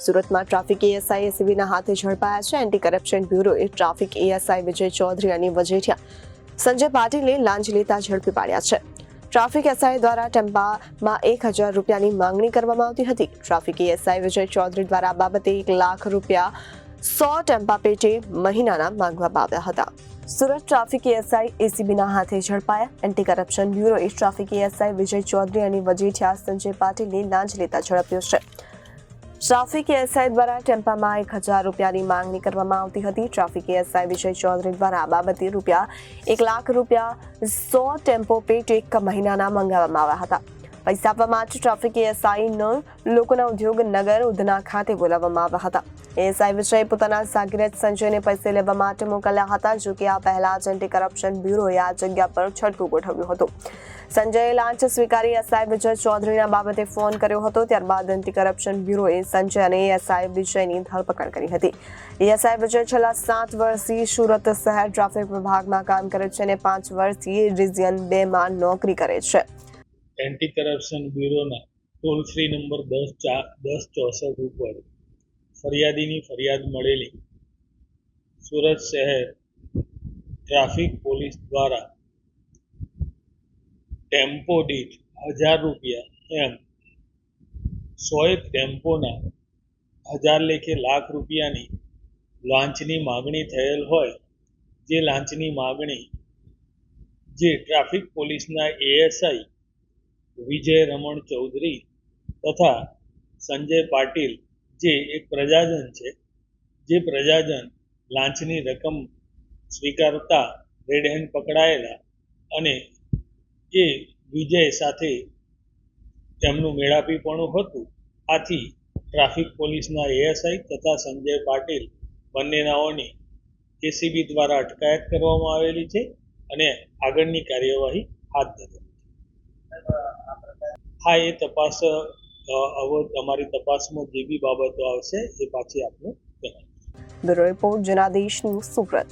સુરતમાં traffic ASI એસીબીના હાથે ઝડપાયા છે. એન્ટી કરપ્શન બ્યુરોએ ટ્રાફિક એએસઆઈ વિજય ચૌધરી અને વજેઠિયા સંજય પાટીલને લાંચ લેતા ઝડપી પાડ્યા છે. ટ્રાફિક એસઆઈ દ્વારા ટેમ્પામાં 1000 રૂપિયાની માંગણી કરવામાં આવતી હતી. ટ્રાફિક એએસઆઈ વિજય ચૌધરી દ્વારા આ બાબતે 1 લાખ રૂપિયા 100 ટેમ્પા પેટે મહિનાના માંગવામાં આવ્યા હતા. સુરત ટ્રાફિક એએસઆઈ એસીબીના હાથે ઝડપાયા. એન્ટી કરપ્શન બ્યુરોએ ટ્રાફિક એએસઆઈ વિજય ચૌધરી અને વજેઠિયા સંજય પાટીલને લાંચ લેતા ઝડપ્યો છે. ટ્રાફિક એએસઆઈ દ્વારા ટેમ્પામાં 1000 રૂપિયાની માંગણી કરવામાં આવતી હતી. ટ્રાફિક એએસઆઈ વિજય ચૌધરી દ્વારા આ બાબતે ₹1 લાખ 100 ટેમ્પો પેટ 1 મહિનાના મંગાવવામાં આવ્યા હતા. પૈસા આપવા માટે ટ્રાફિક એએસઆઈનો લોકોના ઉદ્યોગ નગર ઉધના ખાતે બોલાવવામાં આવ્યા હતા. એએસઆઈ વિજય પોતાના સાગીરથ સંજયને પૈસે લેવા માટે મોકલ્યા હતા. જો કે આ પહેલા જ એન્ટી કરપ્શન બ્યુરોએ આ જગ્યા પર છટકું ગોઠવ્યું હતું. સંજયે લાંચ સ્વીકારી એએસઆઈ વિજય ચૌધરીના બાબતે ફોન કર્યો હતો. ત્યારબાદ એન્ટી કરપ્શન બ્યુરોએ સંજય અને એએસઆઈ વિજયની ધરપકડ કરી હતી. એએસઆઈ વિજય છેલ્લા 7 વર્ષથી સુરત શહેર ટ્રાફિક વિભાગમાં કામ કરે છે અને 5 વર્ષથી રિજિયન 2 માં નોકરી કરે છે. એન્ટી કરપ્શન બ્યુરોના ટોલ ફ્રી નંબર 1064 ઉપર ફરિયાદીની ફરિયાદ મળેલી સુરત શહેર ટ્રાફિક પોલીસ દ્વારા ટેમ્પો દીઠ 1000 રૂપિયા એમ 100 ટેમ્પોના 1000 લેખે લાખ રૂપિયાની લાંચની માગણી થયેલ હોય, જે લાંચની માગણી જે ટ્રાફિક પોલીસના એએસઆઈ વિજય રમણ ચૌધરી તથા સંજય પાટીલ જે એક પ્રજાજન છે, જે પ્રજાજન લાંચની રકમ સ્વીકારતા રેડ હેન્ડ પકડાયેલા અને એ વિજય સાથે તેમનું મેળાપીપણું હતું. આથી ટ્રાફિક પોલીસના એએસઆઈ તથા સંજય પાટીલ બંનેનાઓની એસીબી દ્વારા અટકાયત કરવામાં આવેલી છે અને આગળની કાર્યવાહી હાથ ધરી. હા, એ તપાસ હવે તમારી તપાસમાં જે બી બાબતો આવશે એ પાછી આપણે જણાવીશું. Bureau report Janadesh news Surat.